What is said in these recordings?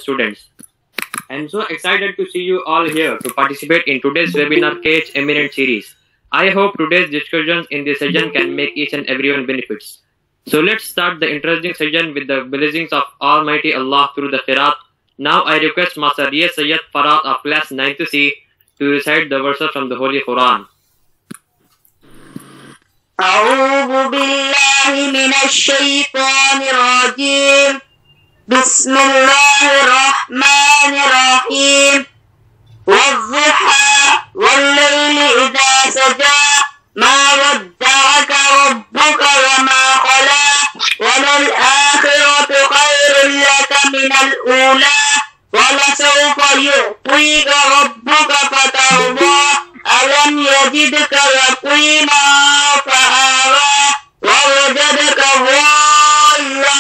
students. I am so excited to see you all here to participate in today's webinar KH Eminent series. I hope today's discussions in this session can make each and everyone benefits. So let's start the interesting session with the blessings of Almighty Allah through the Qiraat. Now I request Master Ye Sayyid Farad of class 9th C to recite the verses from the Holy Quran. أعوذ بالله من الشيطان الرجيم بسم الله الرحمن الرحيم والضحى والليل إذا سجى ما ودعك ربك وما قلى وللآخرة خير لك من الأولى ولسوف يعطيك ربك فترضى ألم يجدك يتيما فآوى ووجدك ضالا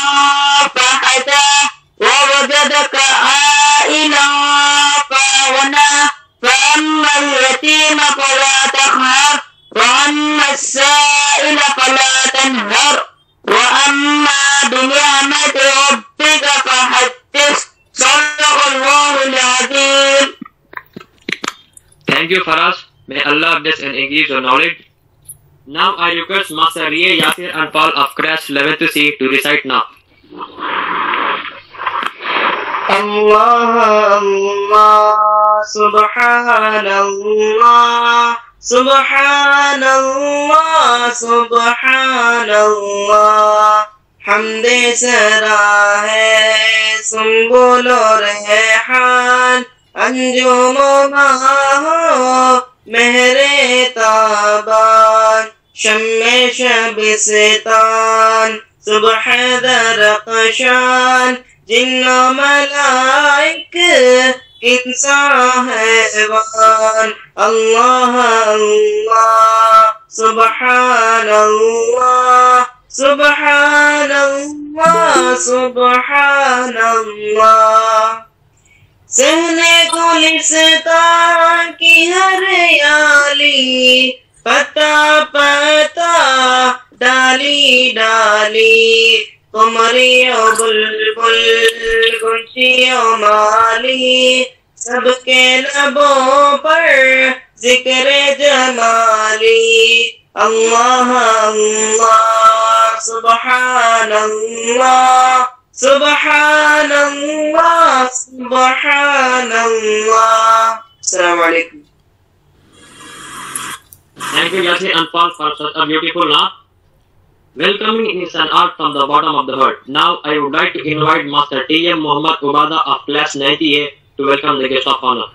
فهدى ووجدك عائلا فأغنى فأما اليتيم فلا تقهر وأما السائل فلا تنهر وأما بنعمة ربك فحدث صدق الله العظيم. Thank you, Faraz. May Allah bless and increase your knowledge. Now I request Master Ria Yasir and Paul of class 11th C to recite now. Allah, Allah, Subhanallah, Subhanallah, Subhanallah. Hamde sara hai, sumbolo rehan, anjumo maho, mehre taban, shamme shabistan, subh darqashan, jinno malaik, insan haywan. Allah, Allah, Subhanallah, Subhanallah, Subhanallah. सहने गुलिस्तान की हरियाली पता पता डाली डाली कुमरियो बुलबुल गुंजियो माली सबके लबों पर जिक्र जमाली अल्लाह अल्लाह सुब्हानल्लाह Subhanallah, Subhanallah. Assalamu alaikum. Thank you, Yasir and Paul, for such a beautiful laugh. Welcoming is an art from the bottom of the heart. Now I would like to invite Master T.M. Muhammad Ubada of class 90A to welcome the guest of honor.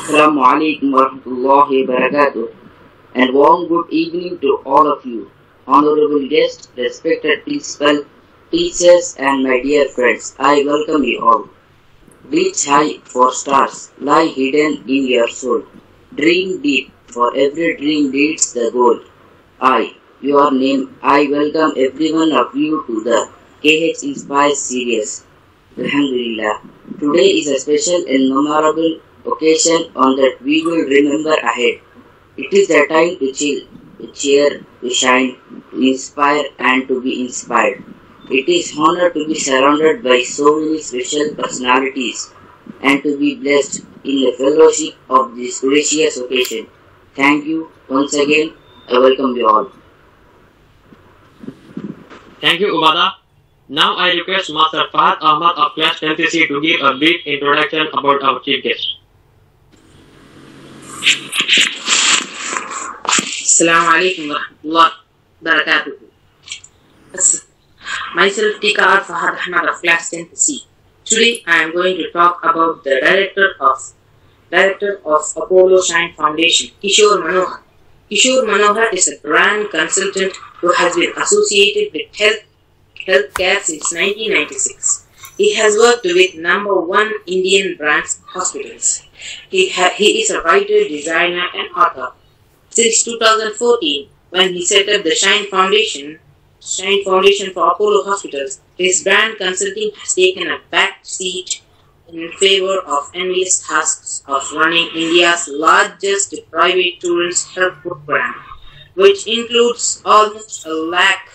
Assalamu alaikum wa rahmatullahi wa barakatuh, and warm good evening to all of you. Honorable guests, respected principal, teachers and my dear friends, I welcome you all. Reach high for stars, lie hidden in your soul. Dream deep, for every dream leads the goal. I, your name, I welcome every one of you to the KH Inspire series. Alhamdulillah. Today is a special and memorable occasion on that we will remember ahead. It is the time to chill, to cheer, to shine, to inspire and to be inspired. It is honor to be surrounded by so many special personalities and to be blessed in the fellowship of this gracious occasion. Thank you once again. I welcome you all. Thank you, Ubada. Now I request Master Fahad Ahmad of class 10th C to give a brief introduction about our chief guest. Assalamu alaikum wa rahmatullahi wa barakatuh. Myself Tika Fahad Ahmad of class 10th C. Today I am going to talk about the director of Apollo Shine Foundation, Kishore Manohar. Kishore Manohar is a brand consultant who has been associated with healthcare since 1996. He has worked with #1 Indian brands hospitals. He is a writer, designer and author. Since 2014, when he set up the Shine Foundation for Apollo Hospitals, his brand consulting has taken a back seat in favor of endless tasks of running India's largest private children's health program, which includes almost a lakh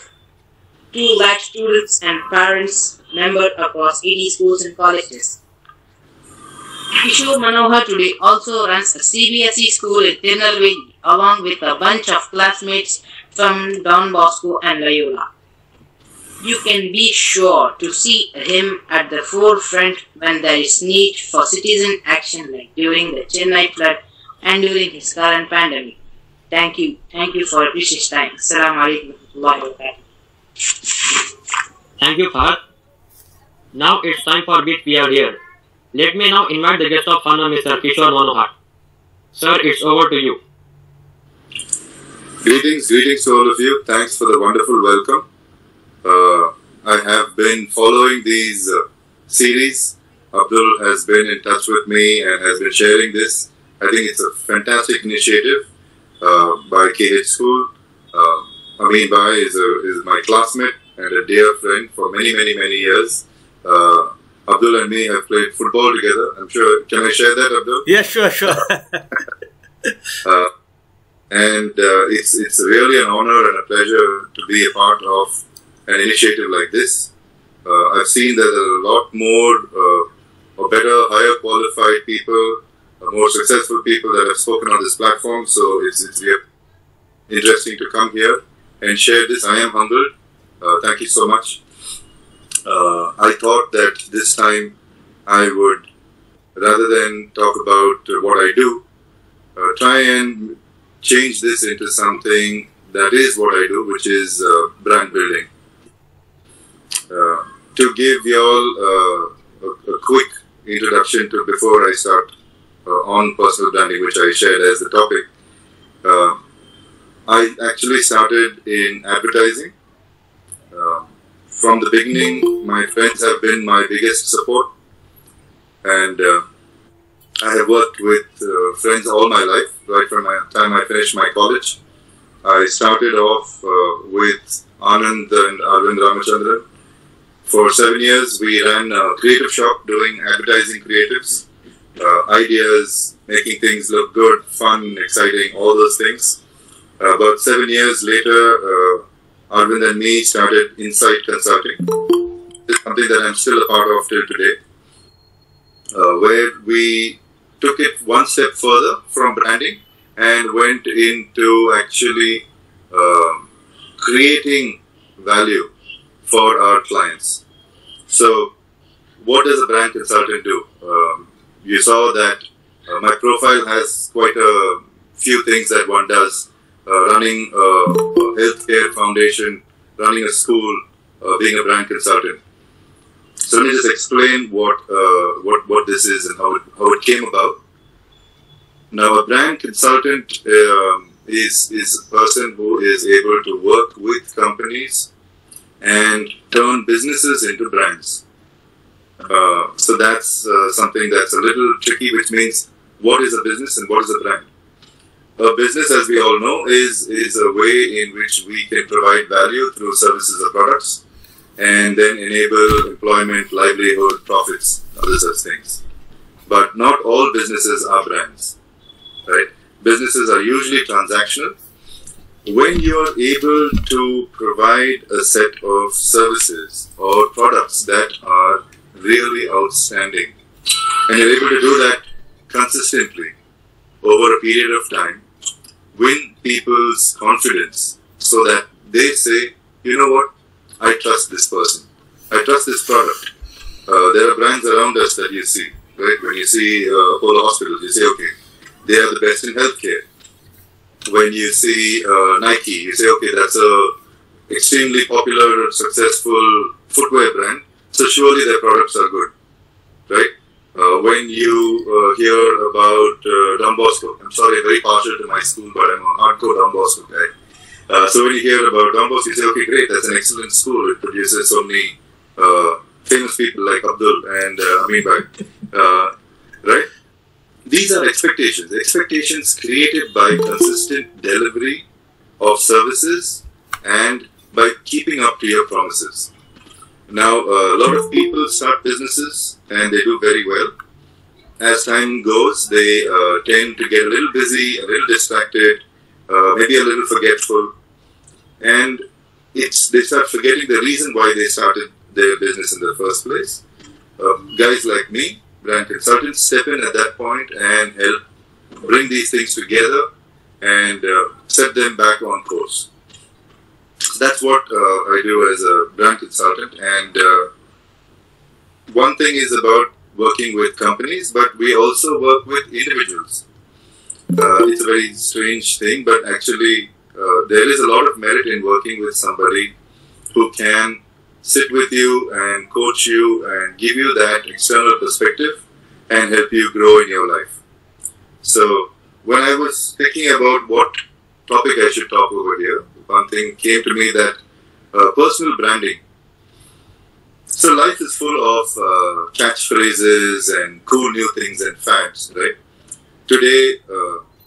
2 lakh students and parents member across 80 schools and colleges. Kishore Manohar today also runs a CBSE school in Tirunelveli along with a bunch of classmates from Don Bosco and Loyola. You can be sure to see him at the forefront when there is need for citizen action like during the Chennai flood and during his current pandemic. Thank you for your precious time. Assalamu alaikum warahmatullahi wabarakatuh. Thank you, Fahad. Now it's time for bit we are here. Let me now invite the guest of honor, Mr. Kishore Manohar. Sir, it's over to you. Greetings to all of you. Thanks for the wonderful welcome. I have been following these series. Abdul has been in touch with me and has been sharing this. I think it's a fantastic initiative by KH School. Amin Bhai is my classmate and a dear friend for many years. Abdul and me have played football together. I'm sure. Can I share that, Abdul? Yeah, sure. And it's really an honor and a pleasure to be a part of an initiative like this. I've seen that there are a lot more or better, higher qualified people, more successful people that have spoken on this platform. So it's really interesting to come here and share this. I am humbled. Thank you so much. I thought that this time I would, rather than talk about what I do, try and change this into something that is what I do, which is brand building. To give you all a quick introduction to before I start on personal branding, which I shared as the topic, I actually started in advertising. From the beginning, my friends have been my biggest support, and I have worked with friends all my life, right from the time I finished my college. I started off with Anand and Arvind Ramachandran. For 7 years, we ran a creative shop doing advertising creatives, ideas, making things look good, fun, exciting, all those things. About 7 years later, Arvind and me started Insight Consulting. It's something that I'm still a part of till today, where we took it one step further from branding and went into actually creating value for our clients. So, what does a brand consultant do? You saw that my profile has quite a few things that one does. Running a healthcare foundation, running a school, being a brand consultant. So let me just explain what this is and how it came about. Now, a brand consultant is a person who is able to work with companies and turn businesses into brands. So that's something that's a little tricky, which means what is a business and what is a brand? A business, as we all know, is a way in which we can provide value through services or products and then enable employment, livelihood, profits, other such things. But not all businesses are brands, right? Businesses are usually transactional. When you are able to provide a set of services or products that are really outstanding and you're able to do that consistently over a period of time, win people's confidence so that they say, you know what, I trust this person, I trust this product. There are brands around us that you see, right? When you see Apollo Hospitals, you say, okay, they are the best in healthcare. When you see Nike, you say, okay, that's a extremely popular, successful footwear brand, so surely their products are good, right? When you hear about Don Bosco, I'm sorry, I'm very partial to my school, but I'm a hardcore Don Bosco guy. So when you hear about Don Bosco, you say, okay, great, that's an excellent school. It produces so many famous people like Abdul and Amin Bhai, right? These are expectations created by consistent delivery of services and by keeping up to your promises. Now, a lot of people start businesses and they do very well. As time goes, they tend to get a little busy, a little distracted, maybe a little forgetful. And they start forgetting the reason why they started their business in the first place. Guys like me, brand consultants, step in at that point and help bring these things together and set them back on course. So that's what I do as a brand consultant. And one thing is about working with companies, but we also work with individuals. It's a very strange thing, but actually there is a lot of merit in working with somebody who can sit with you and coach you and give you that external perspective and help you grow in your life. So when I was thinking about what topic I should talk over here, one thing came to me that personal branding. So life is full of catchphrases and cool new things and fads, right? Today,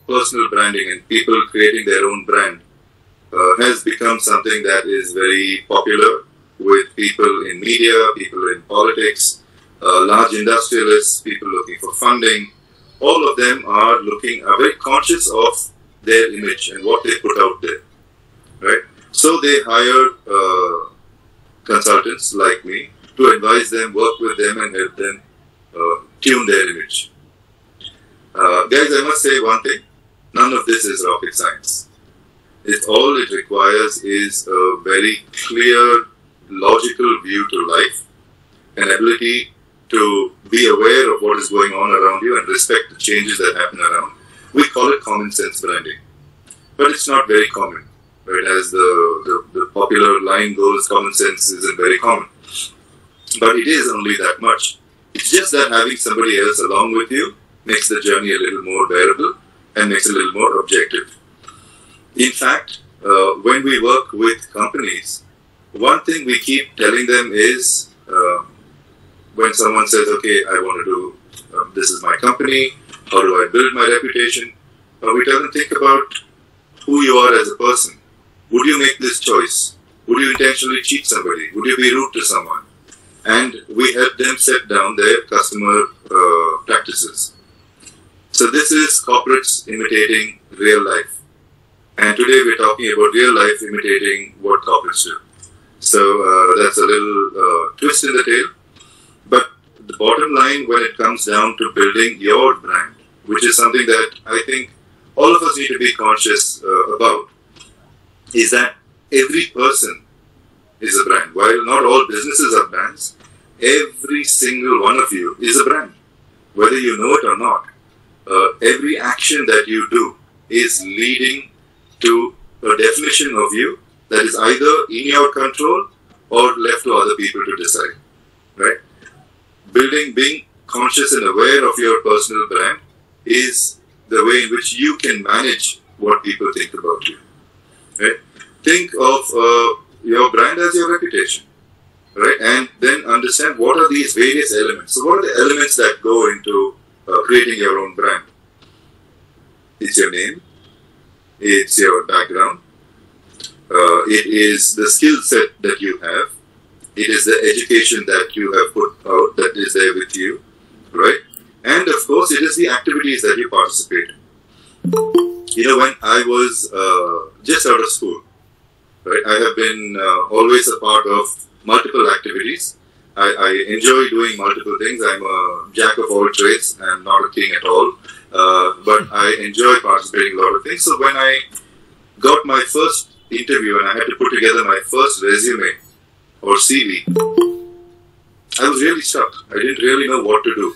personal branding and people creating their own brand has become something that is very popular with people in media, people in politics, large industrialists, people looking for funding. All of them are very conscious of their image and what they put out there, right? So they hire consultants like me to advise them, work with them and help them tune their image. Guys, I must say one thing, none of this is rocket science. All it requires is a very clear, logical view to life, an ability to be aware of what is going on around you and respect the changes that happen around. We call it common sense branding, but it's not very common, right? As the popular line goes, common sense isn't very common, but it is only that much. It's just that having somebody else along with you makes the journey a little more bearable and makes it a little more objective. In fact, when we work with companies, one thing we keep telling them is when someone says, okay, I want to do, this is my company, how do I build my reputation? We tell them, think about who you are as a person. Would you make this choice? Would you intentionally cheat somebody? Would you be rude to someone? And we help them set down their customer practices. So this is corporates imitating real life. And today we're talking about real life imitating what corporates do. So that's a little twist in the tail. But the bottom line when it comes down to building your brand, which is something that I think all of us need to be conscious about, is that every person is a brand. While not all businesses are brands, every single one of you is a brand, whether you know it or not. Every action that you do is leading to a definition of you that is either in your control or left to other people to decide, right? Being conscious and aware of your personal brand is the way in which you can manage what people think about you, right? Think of your brand as your reputation, right? And then understand what are these various elements. So what are the elements that go into creating your own brand? It's your name, it's your background, it is the skill set that you have, it is the education that you have put out that is there with you, right? And of course, it is the activities that you participate in. You know, when I was just out of school, right, I have been always a part of multiple activities. I enjoy doing multiple things. I'm a jack of all trades. I'm not a king at all. But I enjoy participating in a lot of things. So when I got my first interview and I had to put together my first resume or CV, I was really stuck. I didn't really know what to do.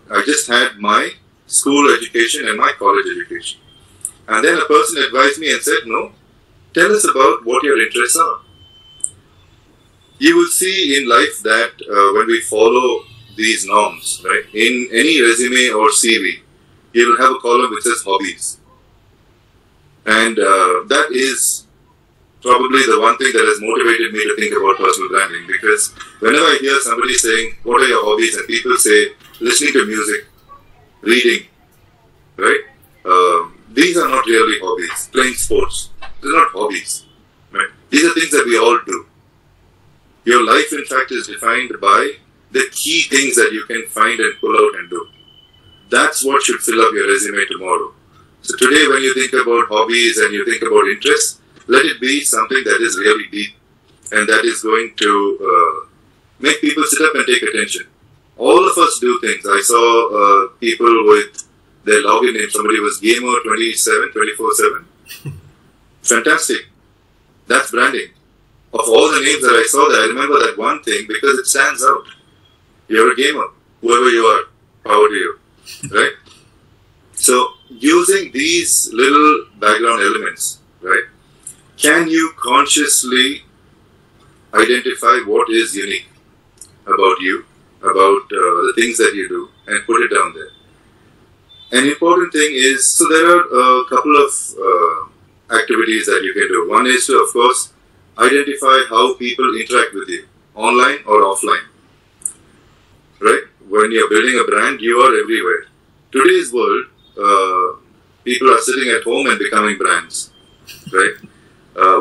I just had my school education and my college education. And then a person advised me and said, no, tell us about what your interests are. You will see in life that when we follow these norms, right, in any resume or CV, you will have a column which says hobbies. And that is probably the one thing that has motivated me to think about personal branding, because whenever I hear somebody saying, what are your hobbies? And people say, listening to music, reading, right? These are not really hobbies. Playing sports, they're not hobbies, right? These are things that we all do. Your life, in fact, is defined by the key things that you can find and pull out and do. That's what should fill up your resume tomorrow. So today, when you think about hobbies and you think about interests, let it be something that is really deep and that is going to make people sit up and take attention. All of us do things. I saw people with their login name. Somebody was Gamer27, 24/7. Fantastic. That's branding. Of all the names that I saw there, I remember that one thing because it stands out. You're a gamer, whoever you are, power to you, right? So using these little background elements, right? Can you consciously identify what is unique about you, about the things that you do, and put it down there? An important thing is, so there are a couple of activities that you can do. One is to, of course, identify how people interact with you, online or offline, right? When you're building a brand, you are everywhere. Today's world, people are sitting at home and becoming brands, right?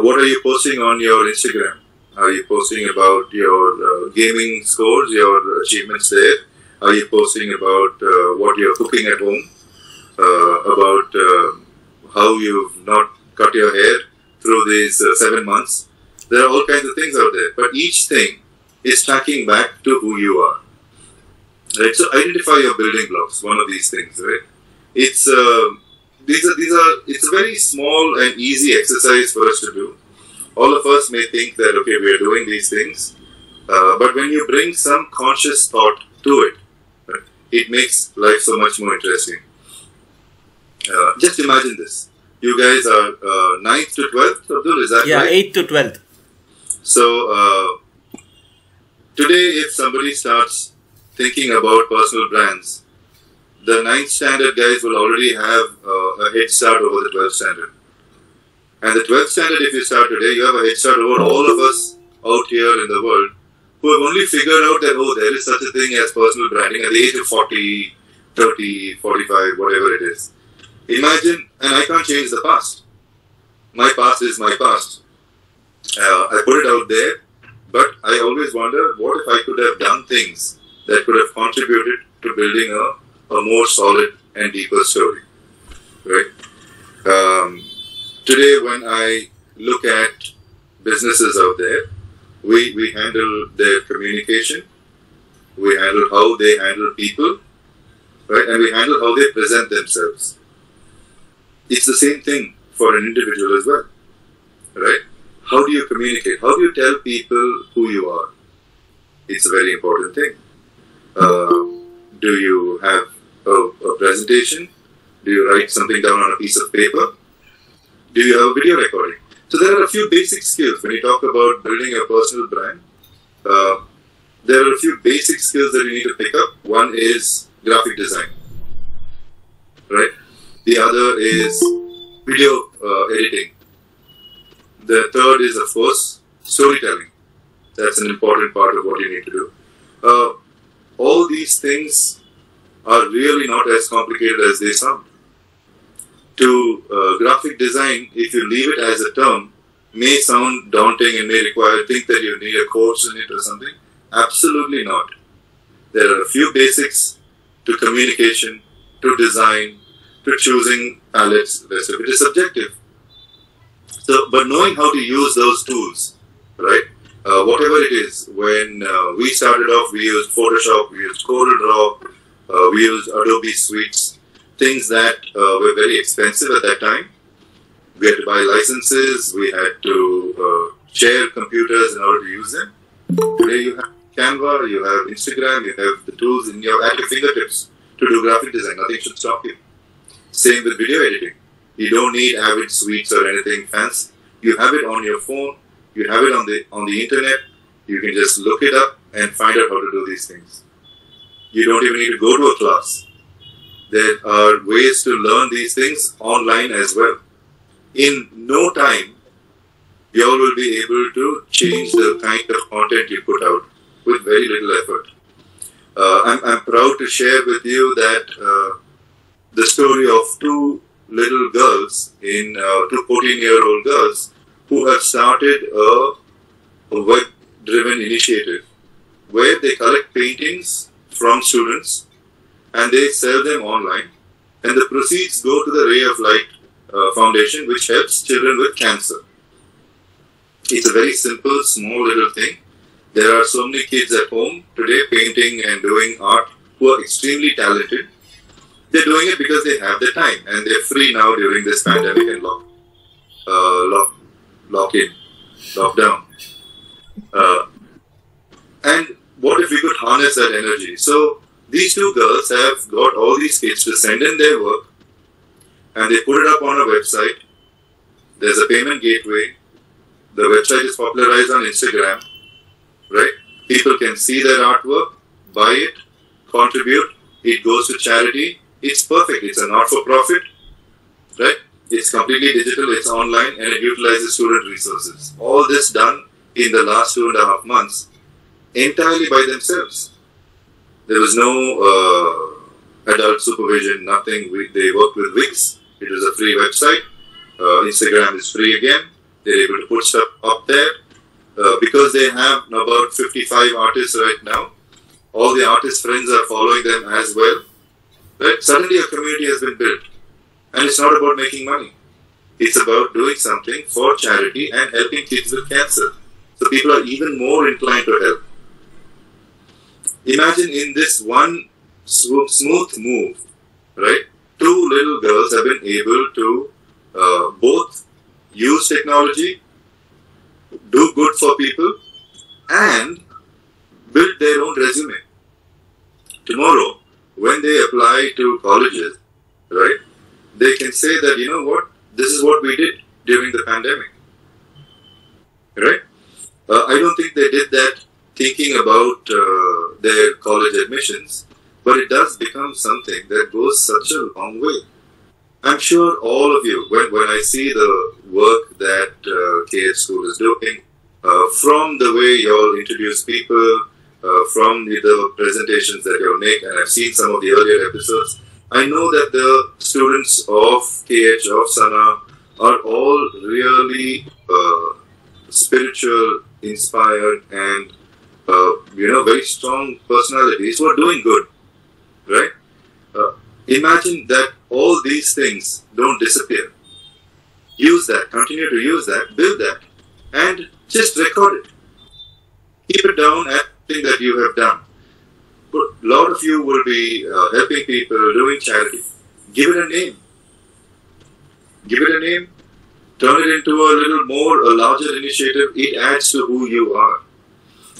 What are you posting on your Instagram? Are you posting about your gaming scores, your achievements there? Are you posting about what you're cooking at home? About how you've not cut your hair through these 7 months? There are all kinds of things out there, but each thing is tracking back to who you are. Right? So identify your building blocks. One of these things, right? It's it's a very small and easy exercise for us to do. All of us may think that okay, we are doing these things, but when you bring some conscious thought to it, right, it makes life so much more interesting. Just imagine this. You guys are 9th to 12th, Abdul, is that right? Yeah, 8th to 12th. So, today if somebody starts thinking about personal brands, the 9th standard guys will already have a head start over the 12th standard. And the 12th standard, if you start today, you have a head start over all of us out here in the world who have only figured out that, oh, there is such a thing as personal branding at the age of 40, 30, 45, whatever it is. Imagine, and I can't change the past. My past is my past. I put it out there, but I always wonder, what if I could have done things that could have contributed to building a more solid and deeper story, right? Today, when I look at businesses out there, we handle their communication, we handle how they handle people, right? And we handle how they present themselves. It's the same thing for an individual as well, right? How do you communicate? How do you tell people who you are? It's a very important thing. Do you have a presentation? Do you write something down on a piece of paper? Do you have a video recording? So there are a few basic skills when you talk about building a personal brand. There are a few basic skills that you need to pick up. One is graphic design, right? The other is video editing. The third is, of course, storytelling. That's an important part of what you need to do. All these things are really not as complicated as they sound. To graphic design, if you leave it as a term, may sound daunting and may think that you need a course in it or something. Absolutely not. There are a few basics to communication, to design, to choosing palettes. The rest of it is subjective. So, but knowing how to use those tools, right? Whatever it is, when we started off, we used Photoshop, we used CorelDRAW, we used Adobe Suites, things that were very expensive at that time. We had to buy licenses, we had to share computers in order to use them. Today you have Canva, you have Instagram, you have the tools at your fingertips to do graphic design. Nothing should stop you. Same with video editing. You don't need Avid suites or anything fancy. You have it on your phone. You have it on the internet. You can just look it up and find out how to do these things. You don't even need to go to a class. There are ways to learn these things online as well. In no time, you all will be able to change the kind of content you put out with very little effort. I'm proud to share with you that the story of two little girls, two 14-year-old girls, who have started a web-driven initiative where they collect paintings from students and they sell them online, and the proceeds go to the Ray of Light Foundation, which helps children with cancer. It's a very simple, small little thing. There are so many kids at home today painting and doing art who are extremely talented. They're doing it because they have the time and they're free now during this pandemic and lockdown. And what if we could harness that energy? So these two girls have got all these kids to send in their work and they put it up on a website. There's a payment gateway. The website is popularized on Instagram, right? People can see their artwork, buy it, contribute. It goes to charity. It's perfect. It's a not-for-profit, right? It's completely digital. It's online and it utilizes student resources. All this done in the last 2.5 months entirely by themselves. There was no adult supervision, nothing. They worked with Wix. It was a free website. Instagram is free again. They're able to put stuff up there. Because they have about 55 artists right now. All the artist friends are following them as well. Right? Suddenly a community has been built. And it's not about making money. It's about doing something for charity and helping kids with cancer. So people are even more inclined to help. Imagine in this one smooth move, right? Two little girls have been able to both use technology, do good for people, and build their own resume. Tomorrow, when they apply to colleges, right, they can say that, you know what, this is what we did during the pandemic, right? I don't think they did that thinking about their college admissions, but it does become something that goes such a long way. I'm sure all of you, when I see the work that KH School is doing, from the way you all introduce people, from the presentations that you all make, and I've seen some of the earlier episodes, I know that the students of KH, of Sana, are all really spiritual, inspired, and very strong personalities who are doing good, right? Imagine that all these things don't disappear. Use that, continue to use that, build that, and just record it. Keep it down as something that you have done. A lot of you will be helping people, doing charity. Give it a name. Give it a name. Turn it into a larger initiative. It adds to who you are.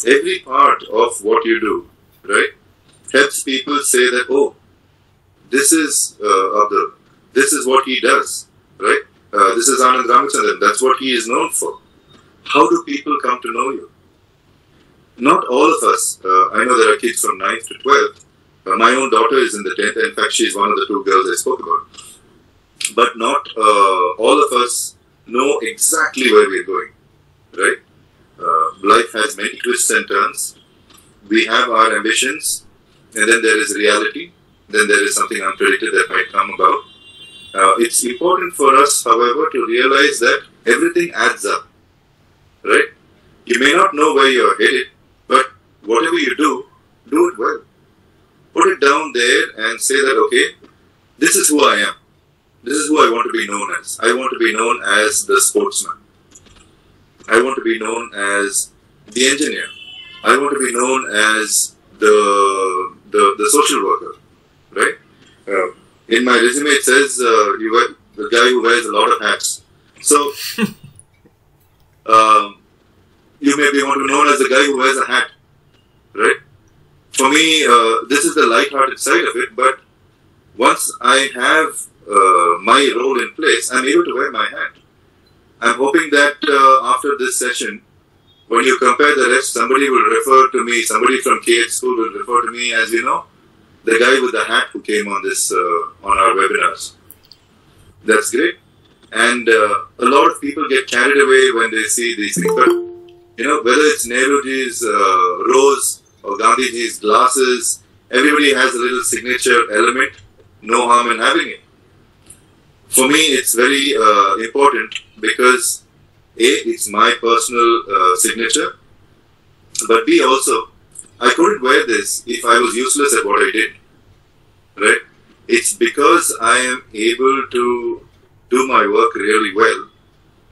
Every part of what you do, right, helps people say that, oh, this is Abdul. This is what he does, right? This is Anand Ramachandran. That's what he is known for. How do people come to know you? Not all of us. I know there are kids from 9th to 12th. My own daughter is in the 10th. In fact, she's one of the two girls I spoke about. But not all of us know exactly where we're going, right? Life has many twists and turns. We have our ambitions, and then there is reality. Then there is something unpredicted that might come about. It's important for us, however, to realize that everything adds up, right? You may not know where you're headed, but whatever you do it well. Put it down there and say that, okay, this is who I am. This is who I want to be known as. I want to be known as the sportsman. I want to be known as the engineer. I want to be known as the social worker, right? In my resume it says the guy who wears a lot of hats. So you may be want to be known as the guy who wears a hat, right? For me, this is the light-hearted side of it. But once I have my role in place, I'm able to wear my hat. I'm hoping that after this session, when you compare the rest, somebody will refer to me, somebody from KH School will refer to me as, you know, the guy with the hat who came on this on our webinars. That's great. And a lot of people get carried away when they see these things. But, you know, whether it's Nehruji's rose or Gandhiji's glasses, everybody has a little signature element. No harm in having it. For me, it's very important because A, it's my personal signature, but B, also, I couldn't wear this if I was useless at what I did, right? It's because I am able to do my work really well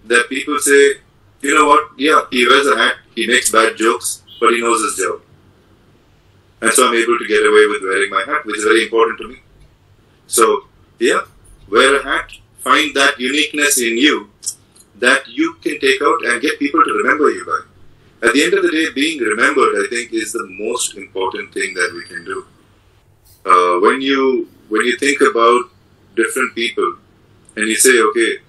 that people say, you know what? Yeah, he wears a hat, he makes bad jokes, but he knows his job. And so I'm able to get away with wearing my hat, which is very important to me. So, yeah, wear a hat, find that uniqueness in you that you can take out and get people to remember you by. At the end of the day, being remembered, I think, is the most important thing that we can do. When you think about different people and you say, okay,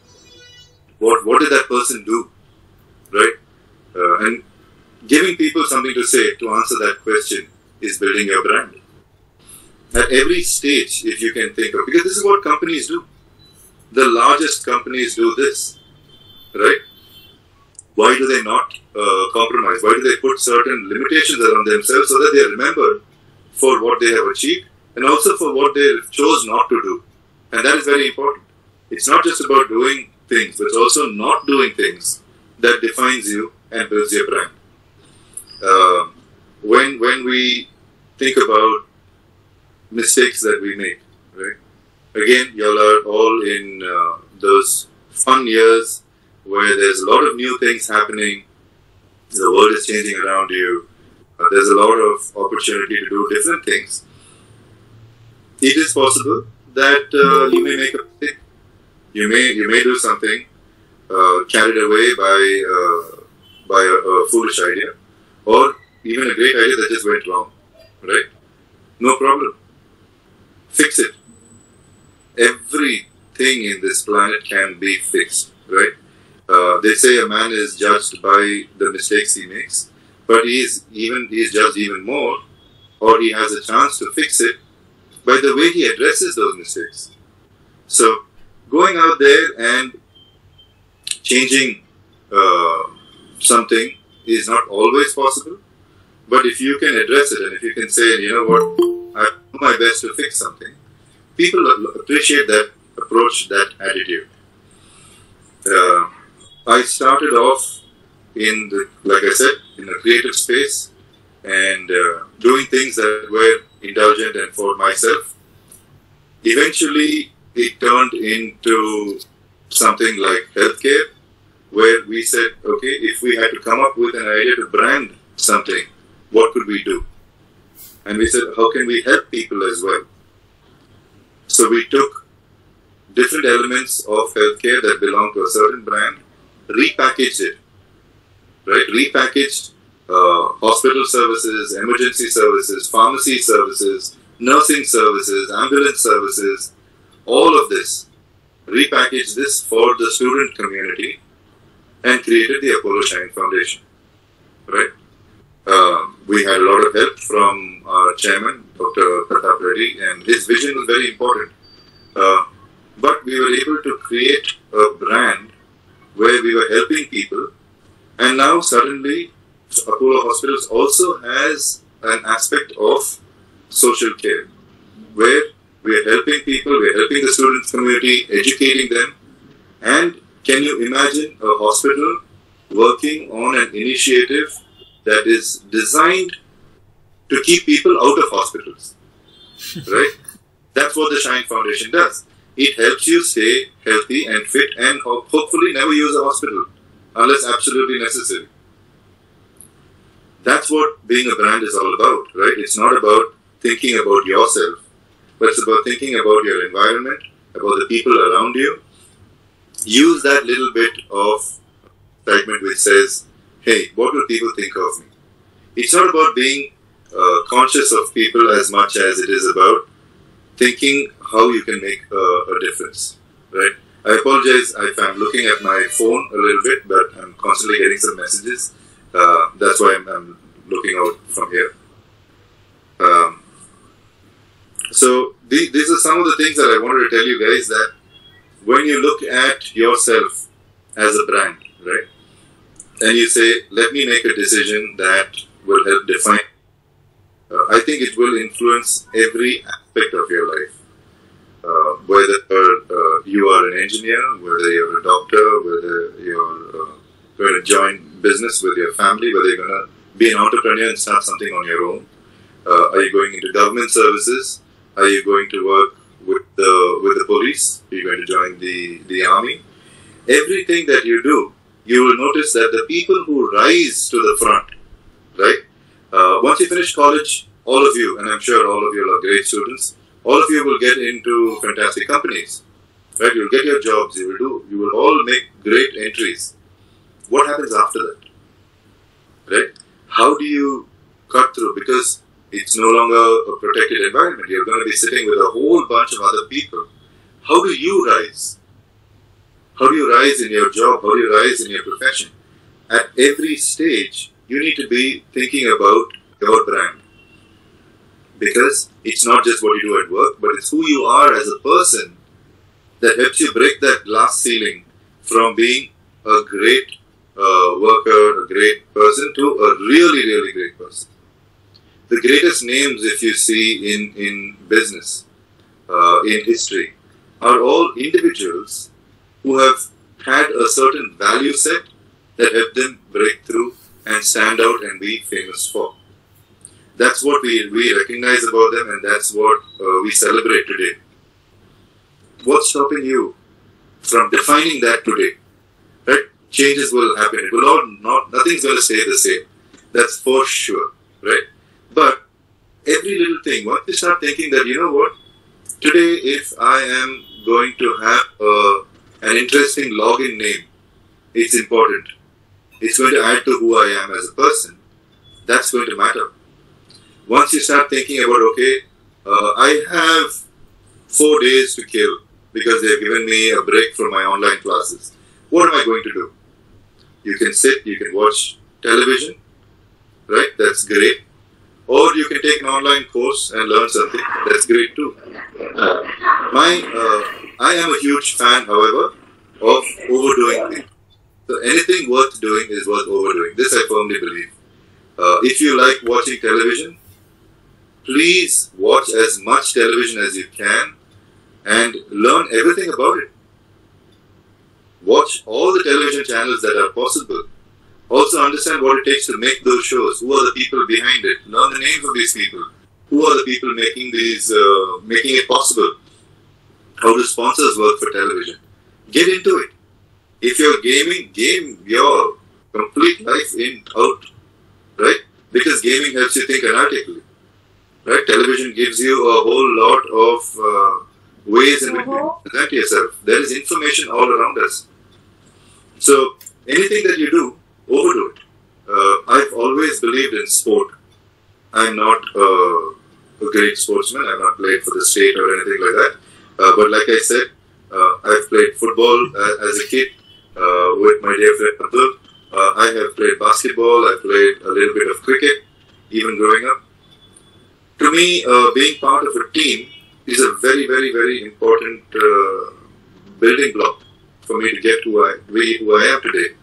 what did that person do, right? And giving people something to say to answer that question is building your brand. At every stage, if you can think of, because this is what companies do. The largest companies do this, right? Why do they not compromise? Why do they put certain limitations around themselves so that they are remembered for what they have achieved and also for what they chose not to do? And that is very important. It's not just about doing things, but it's also not doing things that defines you and builds your brand. When we think about mistakes that we make, right? Again, y'all are all in those fun years where there's a lot of new things happening. The world is changing around you. There's a lot of opportunity to do different things. It is possible that you may make a mistake. You may do something carried away by a foolish idea, or even a great idea that just went wrong, right? No problem. Fix it. Everything in this planet can be fixed, right? They say a man is judged by the mistakes he makes, but he is judged even more, or he has a chance to fix it by the way he addresses those mistakes. So, going out there and changing something is not always possible, but if you can address it and if you can say, you know what, I do my best to fix something, people appreciate that approach, that attitude. I started off like I said, in a creative space and doing things that were indulgent and for myself. Eventually, it turned into something like healthcare, where we said, okay, if we had to come up with an idea to brand something, what could we do? And we said, how can we help people as well? So we took different elements of healthcare that belong to a certain brand, repackaged it, right? Repackaged hospital services, emergency services, pharmacy services, nursing services, ambulance services, all of this. Repackaged this for the student community and created the Apollo Shine Foundation, right? We had a lot of help from our chairman, Dr. Pratap Reddy, and his vision was very important. But we were able to create a brand where we were helping people, and now suddenly Apollo Hospitals also has an aspect of social care, where we are helping people, we are helping the students community, educating them. And can you imagine a hospital working on an initiative that is designed to keep people out of hospitals, right? That's what the Shine Foundation does. It helps you stay healthy and fit and hopefully never use a hospital unless absolutely necessary. That's what being a brand is all about, right? It's not about thinking about yourself, but it's about thinking about your environment, about the people around you. Use that little bit of segment which says, hey, what will people think of me? It's not about being conscious of people as much as it is about thinking how you can make a difference, right? I apologize if I'm looking at my phone a little bit, but I'm constantly getting some messages. That's why I'm looking out from here. So these are some of the things that I wanted to tell you guys, that when you look at yourself as a brand, right, and you say, let me make a decision that will help define, I think it will influence every aspect of your life. Whether you are an engineer, whether you're a doctor, whether you're going to join business with your family, whether you're going to be an entrepreneur and start something on your own. Are you going into government services? Are you going to work with the police? Are you going to join the army? Everything that you do you will notice that the people who rise to the front, right? Once you finish college, all of you, and I'm sure all of you are great students, all of you will get into fantastic companies, right? You'll get your jobs, you will all make great entries. What happens after that, right? How do you cut through? Because it's no longer a protected environment. You're going to be sitting with a whole bunch of other people. How do you rise? How do you rise in your job? How do you rise in your profession? At every stage, you need to be thinking about your brand. Because it's not just what you do at work, but it's who you are as a person that helps you break that glass ceiling from being a great worker, a great person, to a really, really great person. The greatest names, if you see in business, in history, are all individuals who have had a certain value set that helped them break through and stand out and be famous for. That's what we recognize about them, and that's what we celebrate today. What's stopping you from defining that today? Right? Changes will happen. It will all nothing's going to stay the same. That's for sure. Right? But every little thing, once you start thinking that, you know what, today if I am going to have an interesting login name, it's important. It's going to add to who I am as a person. That's going to matter. Once you start thinking about, okay, I have 4 days to kill because they've given me a break from my online classes. What am I going to do? You can sit, you can watch television, right? That's great. Or you can take an online course and learn something. That's great too. I am a huge fan, however, of overdoing things. So anything worth doing is worth overdoing. This I firmly believe. If you like watching television, please watch as much television as you can and learn everything about it. Watch all the television channels that are possible. Also understand what it takes to make those shows. Who are the people behind it? Learn the names of these people. Who are the people making making it possible? How do sponsors work for television? Get into it. If you're gaming, game your complete life in, out, right? Because gaming helps you think analytically, right? Television gives you a whole lot of ways in which you present yourself. There is information all around us. So anything that you do, overdo it. I've always believed in sport. I'm not a great sportsman. I've not played for the state or anything like that. But like I said, I've played football as a kid with my dear friend Abdul. I have played basketball. I played a little bit of cricket, even growing up. To me, being part of a team is a very, very, very important building block for me to get who I am today.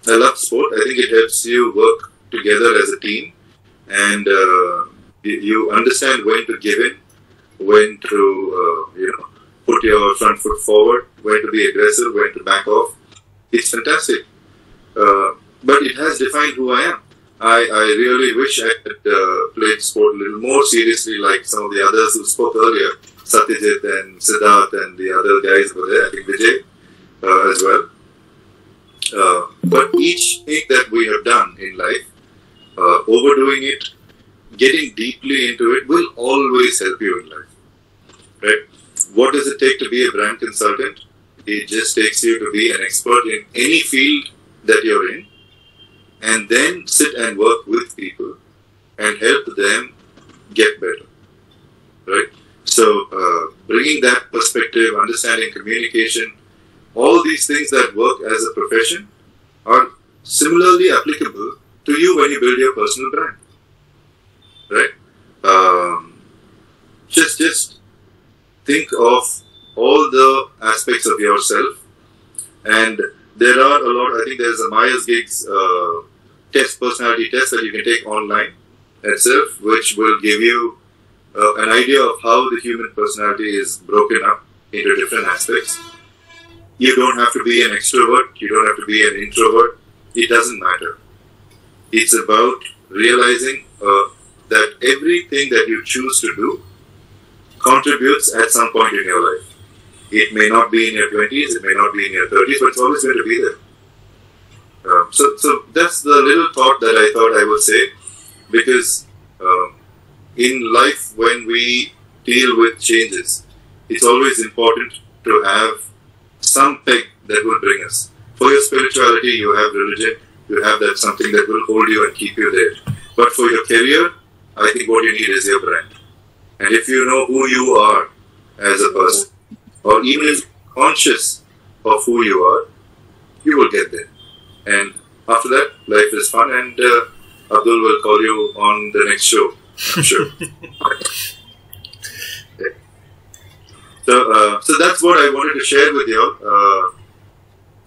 I love sport. I think it helps you work together as a team, and you understand when to give in, when to put your front foot forward, when to be aggressive, when to back off. It's fantastic, but it has defined who I am. I really wish I had played sport a little more seriously, like some of the others who spoke earlier, Satyajit and Siddharth and the other guys over there. I think Vijay as well. But each thing that we have done in life, overdoing it, getting deeply into it, will always help you in life. Right? What does it take to be a brand consultant? It just takes you to be an expert in any field that you're in, and then sit and work with people and help them get better. Right? So, bringing that perspective, understanding communication, all these things that work as a profession are similarly applicable to you when you build your personal brand. Right? Just think of all the aspects of yourself, and there are a lot. I think there's a Myers-Briggs personality test that you can take online itself, which will give you an idea of how the human personality is broken up into different aspects. You don't have to be an extrovert, you don't have to be an introvert, it doesn't matter. It's about realizing that everything that you choose to do contributes at some point in your life. It may not be in your 20s, it may not be in your 30s, but it's always going to be there. So that's the little thought that I thought I would say, because in life when we deal with changes, it's always important to have some peg that will bring us. For your spirituality, you have religion, you have that something that will hold you and keep you there. But for your career, I think what you need is your brand. And if you know who you are as a person, or even conscious of who you are, you will get there. And after that, life is fun, and Abdul will call you on the next show, I'm sure. Okay. So that's what I wanted to share with you.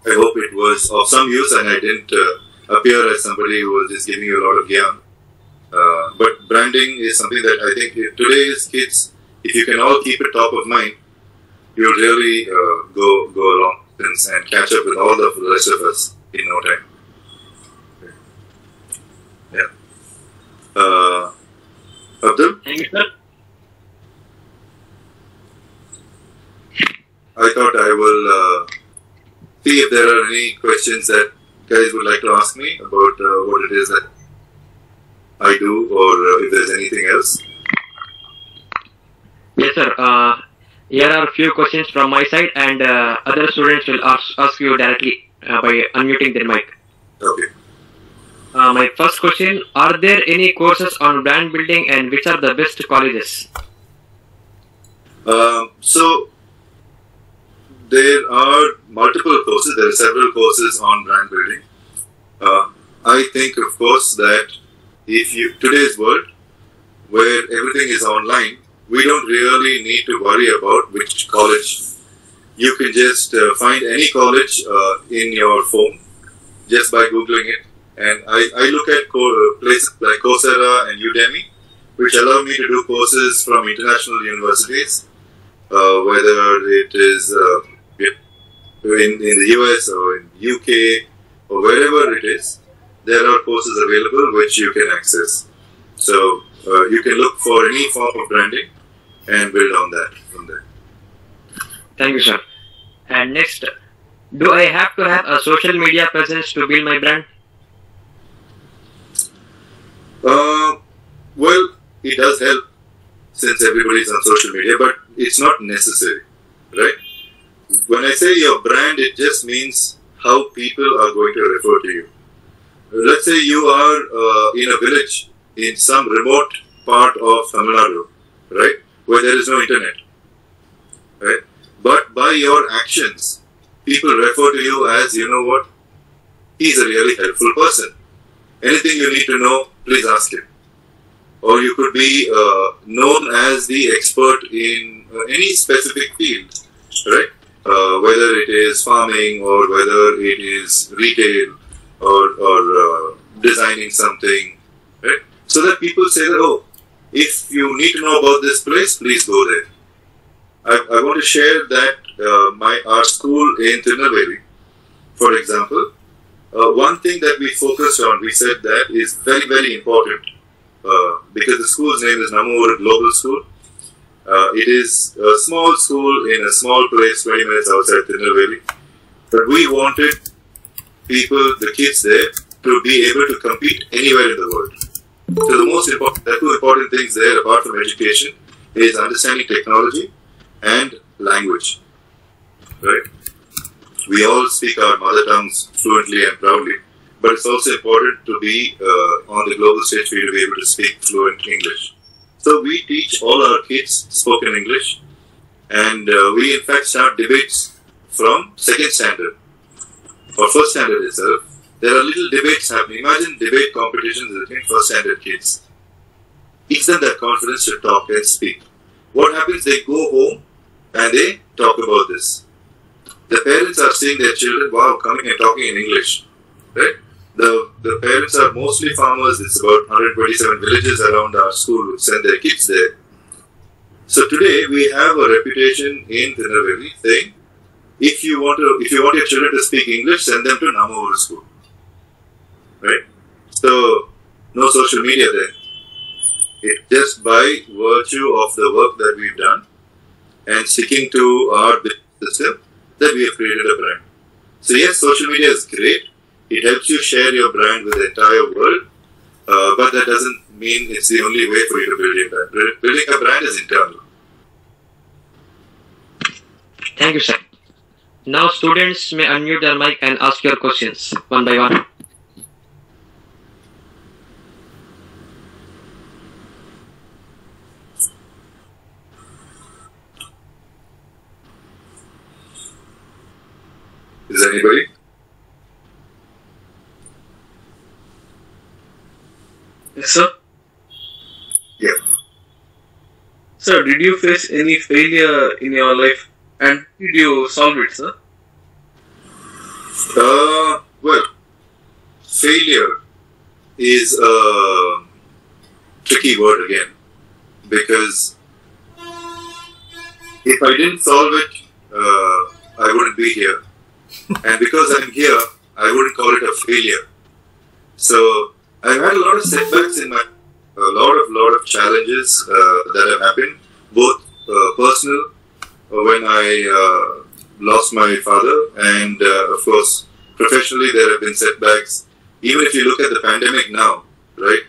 I hope it was of some use and I didn't appear as somebody who was just giving you a lot of gyan. But branding is something that I think today's kids, if you can all keep it top of mind, you'll really go along and catch up with all the rest of us in no time. Yeah. Abdul? Thank you, sir. I thought I will see if there are any questions that guys would like to ask me about what it is that I do, or if there's anything else. Yes, sir. Here are a few questions from my side, and other students will ask you directly by unmuting their mic. Okay. My first question, are there any courses on brand building, and which are the best colleges? So, there are multiple courses, there are several courses on brand building. I think, of course, that today's world, where everything is online, we don't really need to worry about which college. You can just find any college in your phone just by Googling it. And I look at places like Coursera and Udemy, which allow me to do courses from international universities, whether it is in the US or in UK or wherever it is. There are courses available which you can access. So you can look for any form of branding and build on that from there. Thank you, sir. And next, do I have to have a social media presence to build my brand? Well, it does help since everybody is on social media, but it's not necessary, right? When I say your brand, it just means how people are going to refer to you. Let's say you are in a village in some remote part of Tamil Nadu, right, where there is no internet, right? But by your actions, people refer to you as, you know what, he's a really helpful person. Anything you need to know, please ask him. Or you could be known as the expert in any specific field, right? Whether it is farming or whether it is retail or designing something, right? So that people say that, oh, if you need to know about this place, please go there. I want to share that our school in Tirunelveli, for example, one thing that we focused on, we said that is very, very important because the school's name is Manohar Global School. It is a small school in a small place 20 minutes outside Tirunelveli. But we wanted the kids there, to be able to compete anywhere in the world. So the two important things there, apart from education, is understanding technology and language. Right? We all speak our mother tongues fluently and proudly, but it's also important to be on the global stage for you to be able to speak fluent English. So we teach all our kids spoken English, and we in fact start debates from second standard or first standard itself. There are little debates happening. Imagine debate competitions between first standard kids. Teach them that confidence to talk and speak. What happens? They go home and they talk about this. The parents are seeing their children, wow, coming and talking in English. Right? The parents are mostly farmers. It's about 127 villages around our school which send their kids there. So today we have a reputation in Tirunelveli saying, if you want your children to speak English, send them to Manohar school. Right? So no social media there. It's just by virtue of the work that we've done and sticking to our business system that we have created a brand. So yes, social media is great. It helps you share your brand with the entire world, but that doesn't mean it's the only way for you to build your brand. Building a brand is internal. Thank you, sir. Now students may unmute their mic and ask your questions one by one. Is there anybody? Yes, sir. Yeah. Sir, did you face any failure in your life and did you solve it, sir? Well, failure is a tricky word again, because if I didn't solve it, I wouldn't be here. And because I'm here, I wouldn't call it a failure. So I've had a lot of setbacks in my, a lot of challenges that have happened, both personal, when I lost my father, and of course professionally there have been setbacks. Even if you look at the pandemic now, right?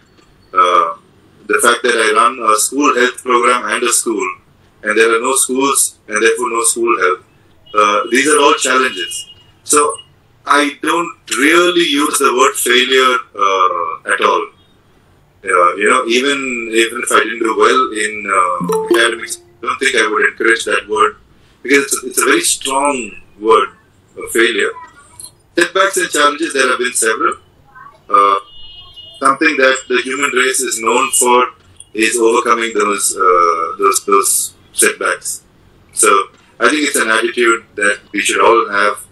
The fact that I run a school health program and a school, and there are no schools and therefore no school health. These are all challenges. So I don't really use the word failure at all. Even if I didn't do well in academics, I don't think I would encourage that word, because it's a very strong word, failure. Setbacks and challenges, there have been several. Something that the human race is known for is overcoming those setbacks. So I think it's an attitude that we should all have,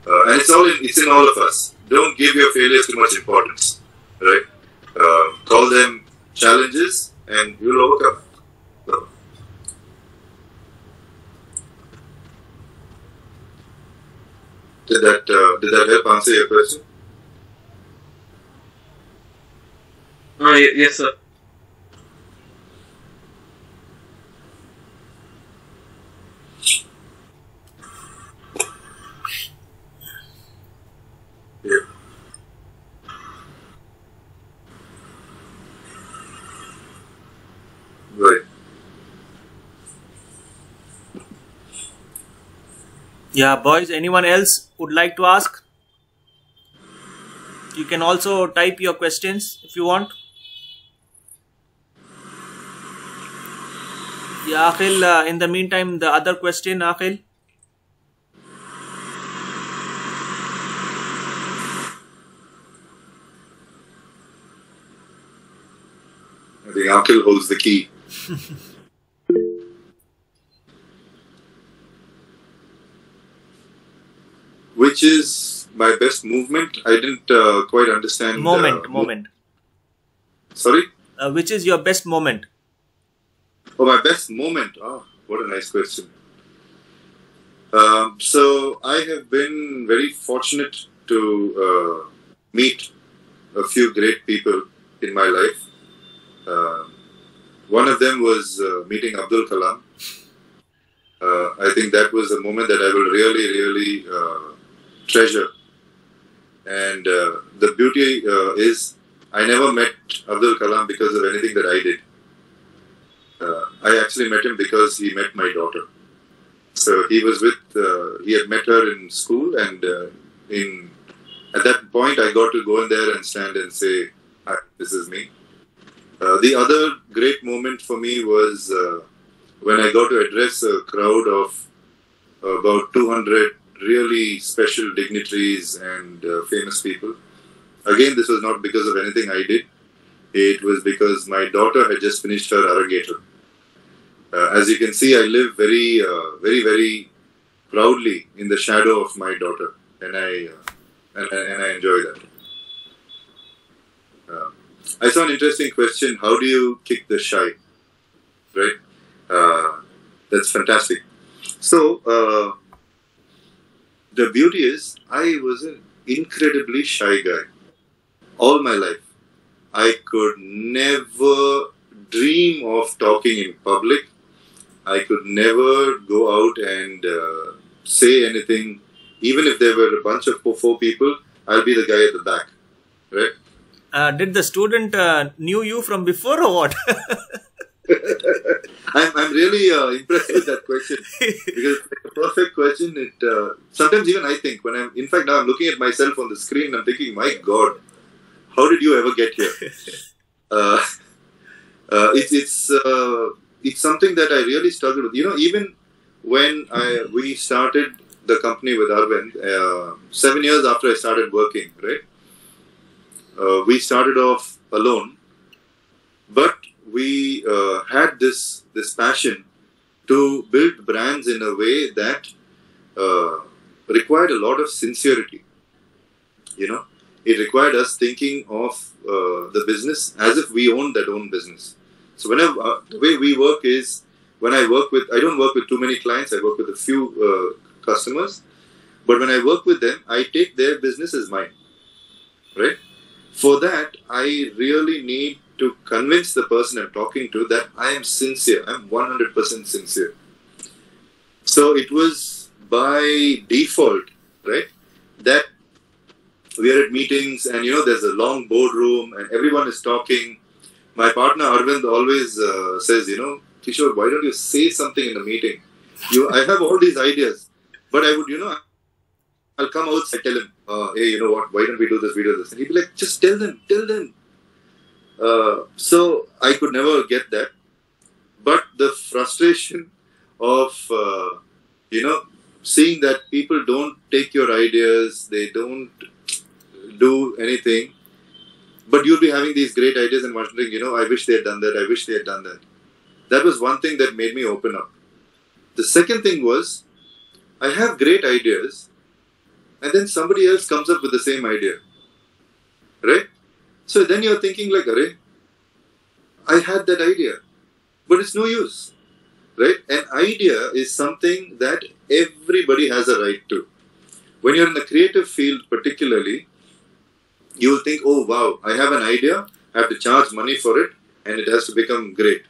and it's in all of us. Don't give your failures too much importance, right? Call them challenges, and you'll overcome. So, did that help answer your question? Yes, sir. Yeah. Right. Yeah, boys, anyone else would like to ask? You can also type your questions if you want. Yeah, Akhil, in the meantime, the other question, Akhil. I think Akhil holds the key. Which is my best movement? I didn't quite understand. Moment. Sorry? Which is your best moment? Oh, my best moment. Oh, what a nice question. So I have been very fortunate to meet a few great people in my life. One of them was meeting Abdul Kalam. I think that was a moment that I will really treasure. And the beauty is, I never met Abdul Kalam because of anything that I did. I actually met him because he met my daughter. So he was he had met her in school, and at that point I got to go in there and stand and say, "Hi, this is me." The other great moment for me was when I got to address a crowd of about 200 really special dignitaries and famous people. Again, this was not because of anything I did. It was because my daughter had just finished her arrangement. As you can see, I live very proudly in the shadow of my daughter, and I enjoy that. I saw an interesting question. How do you kick the shy? Right? That's fantastic. So, the beauty is, I was an incredibly shy guy all my life. I could never dream of talking in public. I could never go out and say anything. Even if there were a bunch of four people, I'll be the guy at the back, right? Did the student knew you from before or what? I'm really impressed with that question because it's a perfect question. It sometimes even I think when in fact now I'm looking at myself on the screen, I'm thinking, my God, how did you ever get here? It's something that I really struggled with. Even when we started the company with Arvind, 7 years after I started working, right? We started off alone, but we had this passion to build brands in a way that required a lot of sincerity. It required us thinking of the business as if we owned that own business. So whenever the way we work is, when I don't work with too many clients. I work with a few customers, but when I work with them, I take their business as mine, right? For that, I really need to convince the person I'm talking to that I am sincere. I'm 100% sincere. So it was by default, right, that we are at meetings and there's a long boardroom and everyone is talking. My partner Arvind always says, Kishore, why don't you say something in the meeting? I have all these ideas, but I would, I'll come outside, tell him, hey, you know what, why don't we do this? And he'd be like, just tell them. So I could never get that. But the frustration of, seeing that people don't take your ideas, they don't do anything, but you'll be having these great ideas and wondering, I wish they had done that, I wish they had done that. That was one thing that made me open up. The second thing was, I have great ideas, and then somebody else comes up with the same idea, right? So then you're thinking like, Arey, I had that idea, but it's no use, right? An idea is something that everybody has a right to. When you're in the creative field particularly, you will think, oh wow, I have an idea, I have to charge money for it, and it has to become great.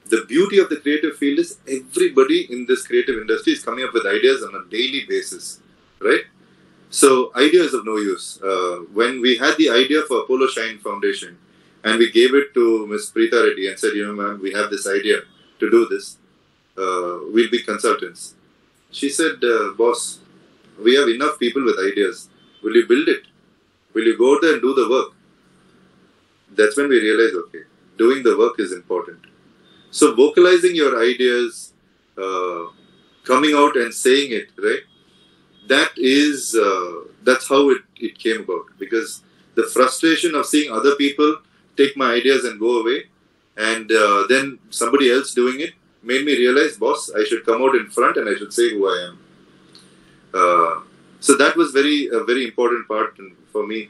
The beauty of the creative field is everybody in this creative industry is coming up with ideas on a daily basis, right? So idea is of no use. When we had the idea for Apollo Shine Foundation and we gave it to Ms. Preeta Reddy and said, ma'am, we have this idea to do this. We'll be consultants. She said, boss, we have enough people with ideas. Will you build it? Will you go there and do the work? That's when we realized, okay, doing the work is important. So vocalizing your ideas, coming out and saying it, right? That's how it came about. Because the frustration of seeing other people take my ideas and go away, and then somebody else doing it, made me realize, boss, I should come out in front and I should say who I am. So that was a very important part for me.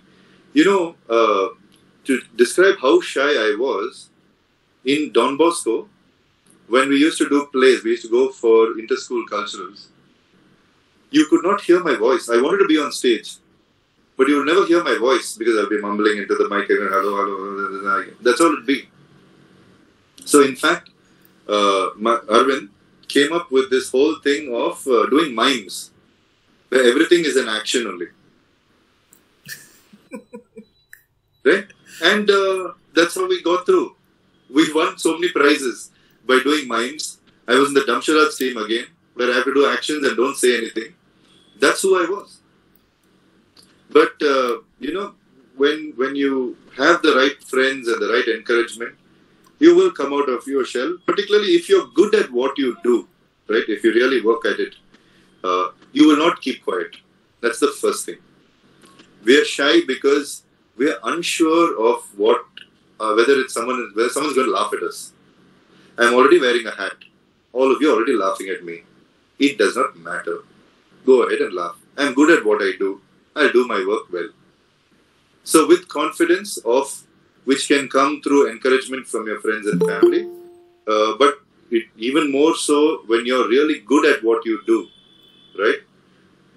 To describe how shy I was, in Don Bosco, when we used to do plays, we used to go for inter-school culturals, you could not hear my voice. I wanted to be on stage, but you would never hear my voice because I'll be mumbling into the mic and hello. That's all it'd be. So in fact, Arvind came up with this whole thing of doing mimes, where everything is an action only. Right? And that's how we got through. We won so many prizes by doing mimes. I was in the Damsharaj team again, where I have to do actions and don't say anything. That's who I was. But, when you have the right friends and the right encouragement, you will come out of your shell, particularly if you're good at what you do, right? If you really work at it, you will not keep quiet. That's the first thing. We are shy because we are unsure of whether someone's going to laugh at us. I'm already wearing a hat. All of you are already laughing at me. It does not matter. Go ahead and laugh. I'm good at what I do. I'll do my work well. So with confidence which can come through encouragement from your friends and family, but even more so when you're really good at what you do, right?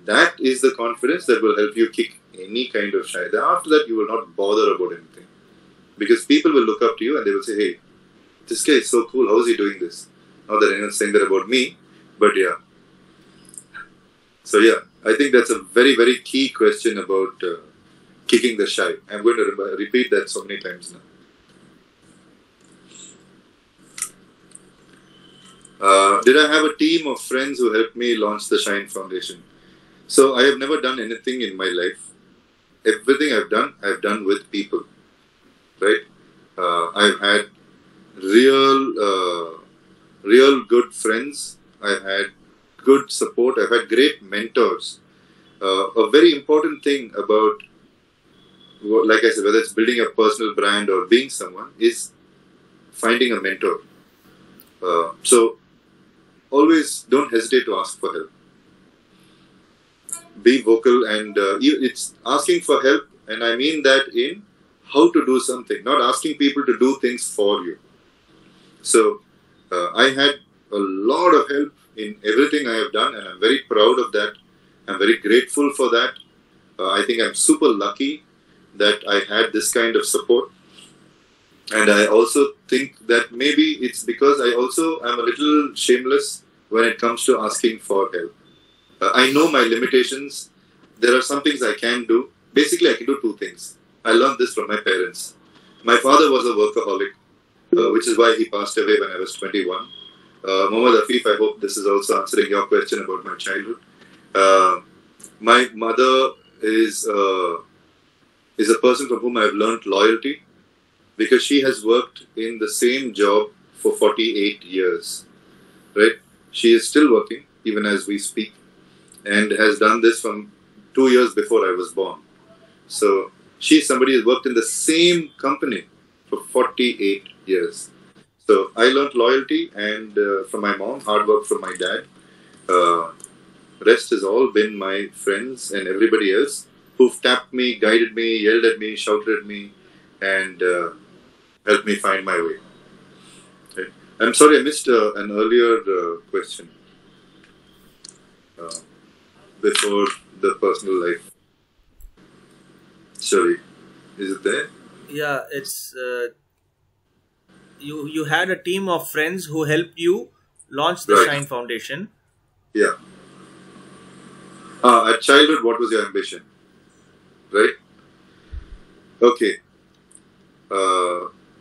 That is the confidence that will help you kick any kind of shy. After that, you will not bother about anything. Because people will look up to you and they will say, hey, this guy is so cool. How is he doing this? Not that anyone's saying that about me, but yeah. So yeah, I think that's a very, very key question about kicking the shy. I'm going to repeat that so many times now. Did I have a team of friends who helped me launch the Shine Foundation? So I have never done anything in my life. Everything I've done with people, right? I've had real good friends. I've had good support. I've had great mentors. A very important thing about, like I said, whether it's building a personal brand or being someone, is finding a mentor. So always don't hesitate to ask for help. Be vocal, and it's asking for help, and I mean that in how to do something, not asking people to do things for you. So I had a lot of help in everything I have done, and I'm very proud of that. I'm very grateful for that. I think I'm super lucky that I had this kind of support. And I also think that maybe it's because I also am a little shameless when it comes to asking for help. I know my limitations. There are some things I can do. Basically, I can do two things. I learned this from my parents. My father was a workaholic, which is why he passed away when I was 21. Muhammad Afif, I hope this is also answering your question about my childhood. My mother is a person from whom I have learned loyalty, because she has worked in the same job for 48 years, right? She is still working, even as we speak, and has done this from 2 years before I was born. So she's somebody who's worked in the same company for 48 years. So I learned loyalty and from my mom, hard work from my dad. Rest has all been my friends and everybody else who've tapped me, guided me, yelled at me, shouted at me, and helped me find my way. Okay. I'm sorry, I missed an earlier question before the personal life. Sorry, is it there? Yeah, it's you had a team of friends who helped you launch the Right. Shine Foundation. Yeah. At childhood, what was your ambition? Right? Okay.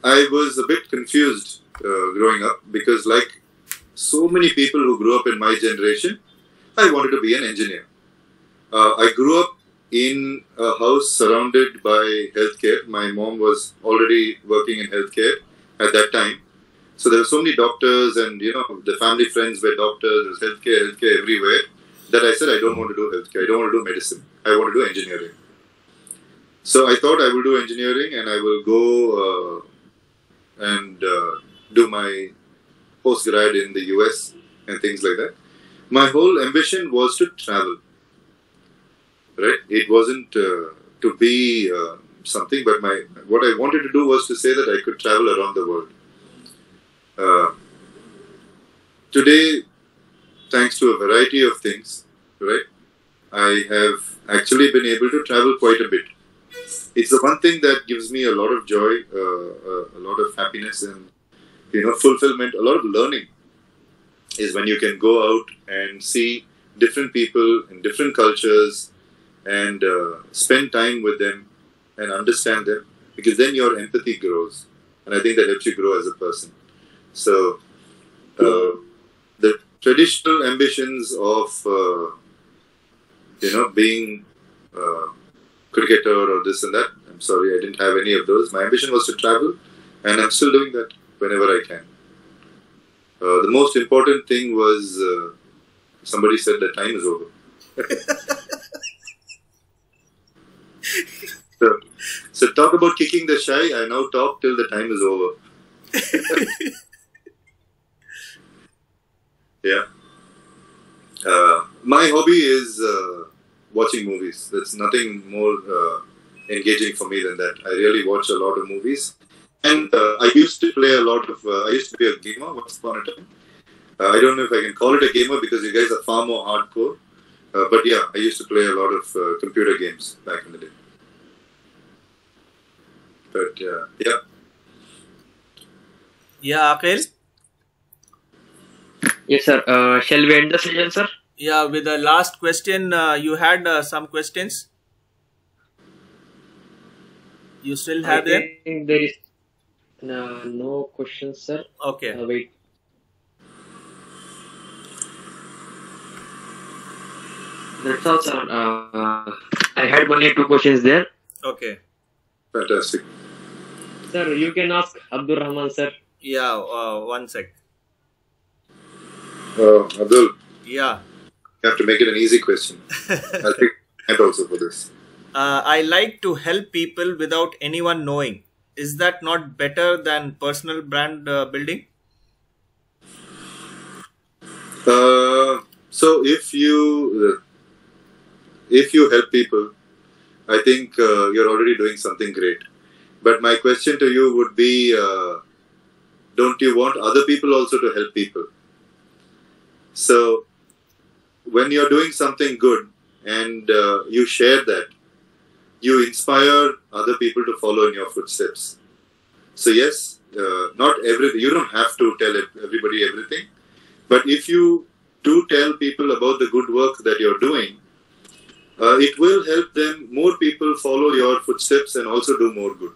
I was a bit confused growing up, because like so many people who grew up in my generation, I wanted to be an engineer. I grew up in a house surrounded by healthcare. My mom was already working in healthcare at that time. So there were so many doctors, and the family friends were doctors. There was healthcare everywhere, that I said, I don't want to do healthcare. I don't want to do medicine. I want to do engineering. So I thought I will do engineering, and I will go and do my postgrad in the US and things like that. My whole ambition was to travel. Right? It wasn't to be something, but what I wanted to do was to say that I could travel around the world. Today, thanks to a variety of things, right, I have actually been able to travel quite a bit. It's the one thing that gives me a lot of joy, a lot of happiness, and fulfillment, a lot of learning, is when you can go out and see different people in different cultures and spend time with them and understand them, because then your empathy grows, and I think that helps you grow as a person. So the traditional ambitions of being cricketer or this and that, I'm sorry, I didn't have any of those. My ambition was to travel, and I'm still doing that whenever I can. The most important thing was somebody said that time is over. So talk about kicking the shy. I now talk till the time is over. Yeah. My hobby is watching movies. There's nothing more engaging for me than that. I really watch a lot of movies. And I used to play a lot of... I used to be a gamer once upon a time. I don't know if I can call it a gamer, because you guys are far more hardcore. But yeah, I used to play a lot of computer games back in the day. But yeah. Yeah, Akhil? Yes, sir. Shall we end the session, sir? Yeah, with the last question, you had some questions. You still I have them? think there is no questions, sir. Okay. Wait. That's all, sir. I had only two questions there. Okay. Fantastic. Sir, you can ask Abdul Rahman, sir. Yeah, one sec. Abdul, Yeah. you have to make it an easy question. I'll take that also for this. I like to help people without anyone knowing. Is that not better than personal brand building? So if you help people, I think you're already doing something great. But my question to you would be, don't you want other people also to help people? So when you're doing something good and you share that, you inspire other people to follow in your footsteps. So yes, not everything. You don't have to tell everybody everything. But if you do tell people about the good work that you're doing, it will help them, more people follow your footsteps and also do more good.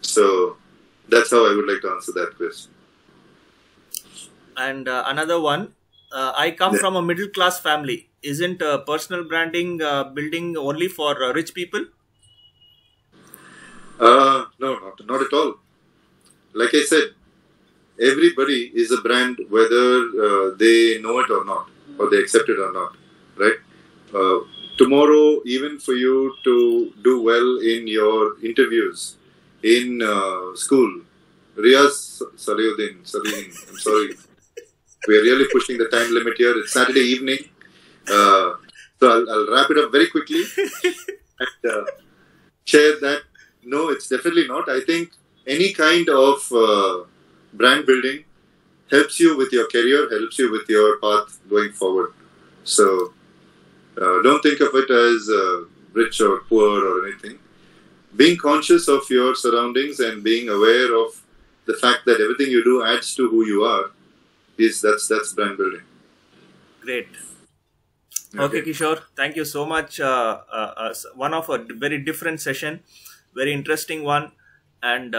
So that's how I would like to answer that question. And another one, I come from a middle class family. Isn't personal branding building only for rich people? No, not at all. Like I said, everybody is a brand, whether they know it or not, or they accept it or not, right? Tomorrow, even for you to do well in your interviews in school, Riaz Saliuddin, I'm sorry, we are really pushing the time limit here. It's Saturday evening, so I'll wrap it up very quickly and share that. No, it's definitely not. I think any kind of brand building helps you with your career, helps you with your path going forward. So don't think of it as rich or poor or anything. Being conscious of your surroundings and being aware of the fact that everything you do adds to who you are, that's brand building. Great. Okay, Kishore, thank you so much. One of a very different session, very interesting one. And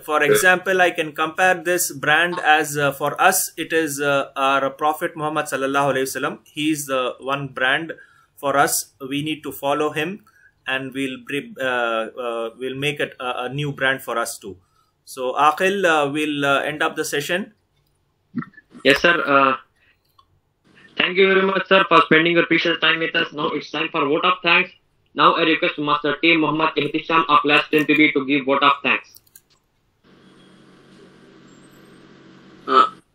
for example, I can compare this brand as for us, it is our Prophet Muhammad Sallallahu Alaihi Wasallam. He is the one brand for us. We need to follow him, and we'll make it a new brand for us too. So, Aqil, we'll end up the session. Yes, sir. Thank you very much, sir, for spending your precious time with us. Now it's time for vote of thanks. Now I request Master T. Muhammad Ihtisham of class 10 PB to give vote of thanks.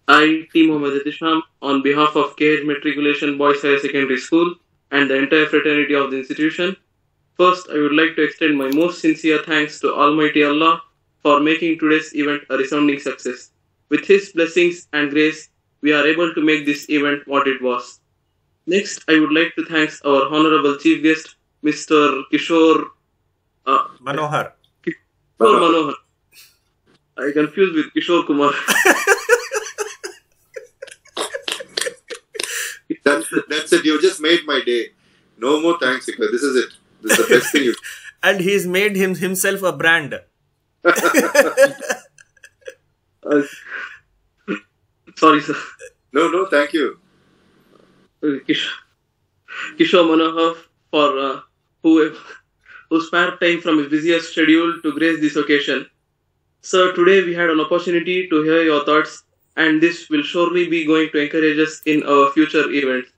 I, T. Muhammad Ihtisham, on behalf of KH Matriculation Boys Higher Secondary School and the entire fraternity of the institution, first I would like to extend my most sincere thanks to Almighty Allah for making today's event a resounding success. With His blessings and grace, we are able to make this event what it was. Next, I would like to thank our honorable chief guest, Mr. Kishore Manohar. Kishore Manohar. I confused with Kishore Kumar. That's it. You just made my day. No more thanks, Ikra. This is it. This is the best thing you. And he's made himself a brand. Sorry, sir. No, thank you. Kishore Manohar for who spared time from his busiest schedule to grace this occasion. Sir, today we had an opportunity to hear your thoughts, and this will surely be going to encourage us in our future events.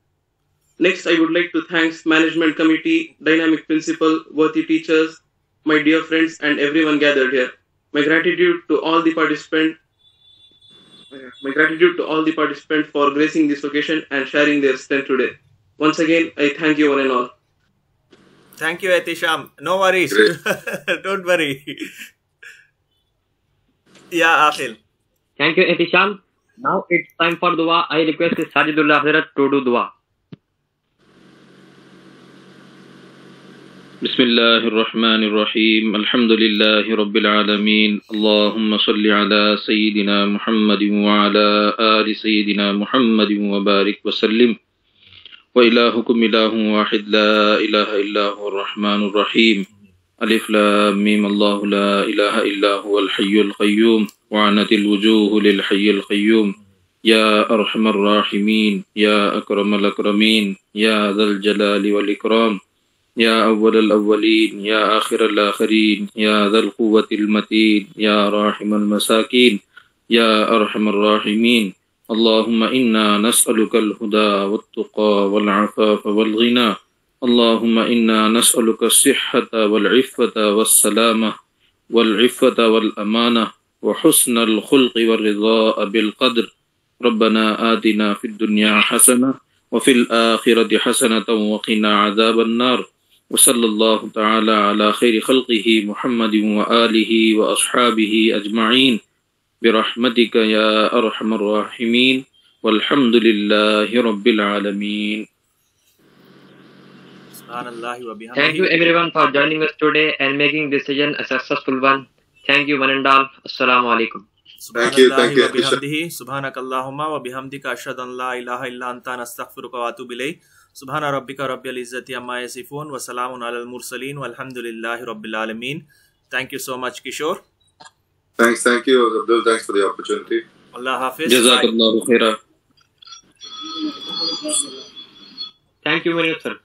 Next, I would like to thank Management Committee, Dynamic Principal, worthy teachers, my dear friends, and everyone gathered here. My gratitude to all the participants. For gracing this occasion and sharing their strength today. Once again, I thank you one and all. Thank you, Ihtisham. No worries. Don't worry. Yeah, Aqil. Thank you, Ihtisham. Now it's time for dua. I request Sajidullah Hazrat to do dua. بسم الله الرحمن الرحيم الحمد لله رب العالمين اللهم صل على سيدنا محمد وعلى آل سيدنا محمد وبارك وسلم وإلهكم إله واحد لا إله إلا هو الرحمن الرحيم ألف لام ميم الله لا إله إلا هو الحي القيوم وعنت الوجوه للحي القيوم يا أرحم الراحمين يا أكرم الأكرمين يا ذا الجلال والإكرام يا أول الأولين يا آخر الآخرين يا ذا القوة المتين يا راحم المساكين يا أرحم الراحمين اللهم إنا نسألك الهدى والتقى والعفاف والغنى اللهم إنا نسألك الصحة والعفة والسلامة والعفة والأمانة وحسن الخلق والرضاء بالقدر ربنا آتنا في الدنيا حسنة وفي الآخرة حسنة وقنا عذاب النار وصلى الله تعالى على خير خلقه محمد وآله وأصحابه أجمعين برحمتك يا أرحم الراحمين والحمد لله رب العالمين. Thank you everyone for joining us today and making this session a successful one. Thank you one and all. Assalamu alaikum. Thank you. Subhanakallahumma wa bihamdika ashhadu an la ilaha illa anta nastaghfiruka wa atubu ilayk. Subhana rabbika rabbil izzati amma yasifun wa salamun alal mursalin walhamdulillahi rabbil alamin. Thank you so much, Kishore. Thank you, Abdul. Thanks for the opportunity. Allah Hafiz. Jazakallahu khaira. Thank you very much, sir.